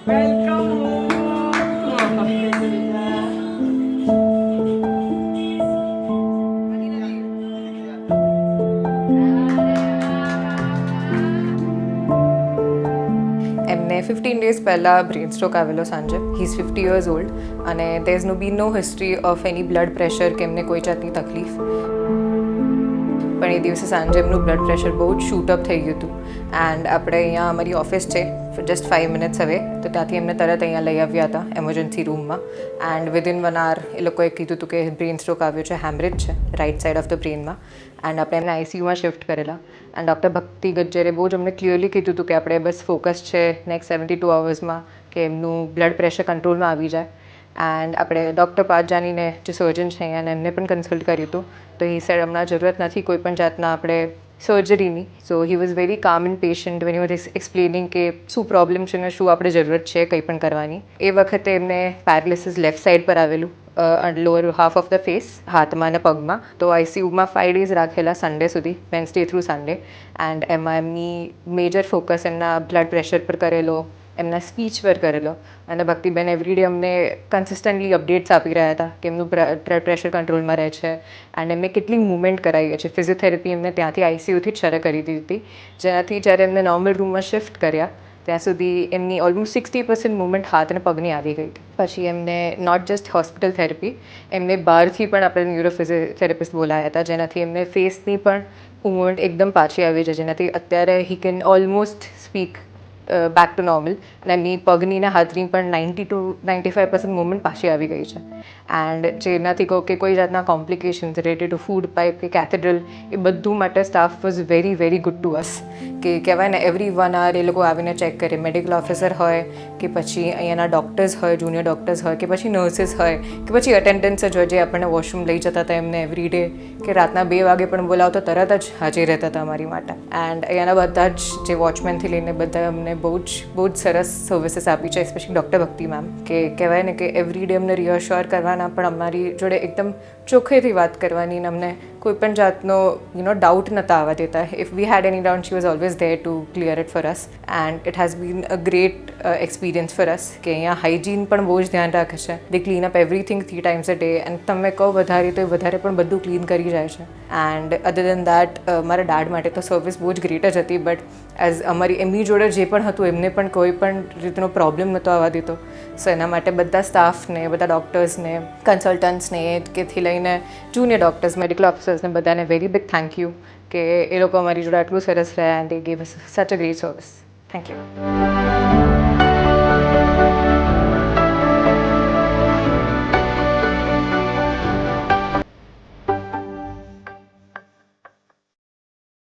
એમને 15 ડેઝ પહેલાં brain stroke આવેલો સાંજે. હી ઇઝ 50 યર્સ ઓલ્ડ અને there is be no history of any blood pressure કે એમને કોઈ જાતની તકલીફ. પણ એ દિવસે સાંજે એમનું બ્લડ પ્રેશર બહુ જ શૂટઅપ થઈ ગયું હતું. એન્ડ આપણે અહીંયા અમારી ઓફિસ છે જસ્ટ 5 મિનિટ્સ હવે, તો ત્યાંથી એમને તરત અહીંયા લઈ આવ્યા હતા એમરજન્સી રૂમમાં. એન્ડ વિધિન 1 hour એ લોકોએ કીધું હતું કે બ્રેન સ્ટ્રોક આવ્યો છે, હેમરેજ છે રાઇટ સાઇડ ઓફ ધ બ્રેનમાં. એન્ડ આપણે એમને આઈસીયુમાં શિફ્ટ કરેલા. એન્ડ ડૉક્ટર ભક્તિ ગજ્જરે બહુ જ અમને ક્લિયરલી કીધું હતું કે આપણે બસ ફોકસ છે નેક્સ્ટ 72 hours કે એમનું બ્લડ પ્રેશર કંટ્રોલમાં આવી જાય. એન્ડ આપણે ડૉક્ટર પારજાનીને જે સર્જન છે અહીંયા એમને પણ કન્સલ્ટ કર્યું હતું. તો એ સાઈડ હમણાં જરૂરત નથી કોઈ પણ જાતના આપણે સર્જરીની. So he was very calm and patient when he was explaining કે શું પ્રોબ્લેમ છે ને શું આપણે જરૂરત છે કંઈ પણ કરવાની. એ વખતે એમને પેરાલિસિસ લેફ્ટ સાઈડ પર આવેલું, lower half of the face, હાથમાં અને પગમાં. તો આઈસીયુમાં 5 days રાખેલા સન્ડે સુધી, વેન્સડે થ્રુ સન્ડે. એન્ડ એમાં એમની મેજર ફોકસ એમના બ્લડ પ્રેશર પર કરેલો, એમના સ્પીચ પર કરેલો. અને ભક્તિબેન એવરીડે અમને કન્સિસ્ટન્ટલી અપડેટ્સ આપી રહ્યા હતા કે એમનું બ્લડ પ્રેશર કંટ્રોલમાં રહે છે. એન્ડ એમને કેટલી મૂવમેન્ટ કરાવી છે. ફિઝિયોથેરાપી એમને ત્યાંથી આઈસીયુથી જ શરૂ કરી દીધી હતી, જેનાથી જ્યારે એમને નોર્મલ રૂમમાં શિફ્ટ કર્યા ત્યાં સુધી એમની ઓલમોસ્ટ 60% મૂવમેન્ટ હાથ અને પગની આવી ગઈ હતી. પછી એમને નોટ જસ્ટ હોસ્પિટલ થેરપી, એમને બહારથી પણ આપણે ન્યુરોફિઝિયોથેરાપિસ્ટ બોલાયા હતા, જેનાથી એમને ફેસની પણ મૂવમેન્ટ એકદમ પાછી આવી છે, જેનાથી અત્યારે he can almost speak back to normal. અને એમની પગની ને હાથની પણ 90 to 95% મૂવમેન્ટ પાછી આવી ગઈ છે. એન્ડ જેનાથી કહો કે કોઈ જાતના complications related to food pipe કે કેથેડ્રલ, એ બધું માટે staff was very very good to અસ. કે કહેવાય ને એવરી 1 hour એ લોકો આવીને ચેક કરે. મેડિકલ ઓફિસર હોય કે પછી અહીંયાના ડૉક્ટર્સ હોય, જુનિયર ડૉક્ટર્સ હોય કે પછી નર્સિસ હોય કે પછી અટેન્ડન્સ જ હોય જે આપણને વોશરૂમ લઈ જતા હતા એમને એવરી ડે, કે રાતના 2 વાગે પણ બોલાવતો તરત જ હાજર રહેતા હતા અમારી માટે. એન્ડ અહીંયાના બધા જ જે વોચમેનથી લઈને બધા અમને બહુ જ સરસ સર્વિસીસ આપી છે, સ્પેશિયલી ડૉક્ટર ભક્તિ મેમ. કે કહેવાય ને કે એવરી ડે અમને રિઅશ્યોર કરવાના, પણ અમારી જોડે એકદમ ચોખ્ખેથી વાત કરવાની ને અમને કોઈ પણ જાતનો ડાઉટ નહોતા આવવા દેતા. If we had any doubt she was always there to clear it for us. And it has been a great experience for us કે અહીંયા હાઇજીન પણ બહુ જ ધ્યાન રાખે છે. They clean up everything 3 times a day. And તમે કહો વધારે તો વધારે પણ બધું ક્લીન કરી જાય છે. એન્ડ અધર દેન દેટ મારા ડેડ માટે તો સર્વિસ બહુ જ ગ્રેટ જ હતી, બટ એઝ એમની જોડે જે પણ હતું એમને પણ કોઈ પણ રીતનો પ્રોબ્લેમ નહોતો આવવા દીધો. સો એના માટે બધા સ્ટાફને, બધા ડૉક્ટર્સને, કન્સલ્ટન્ટ્સને કેથી લઈને જુનિયર ડૉક્ટર્સ, મેડિકલ ઓફિસર્સને બધાને વેરી બિગ થેન્ક યુ કે એ લોકો અમારી જોડે આટલું સરસ રહ્યા and they gave us such a great service. Thank you.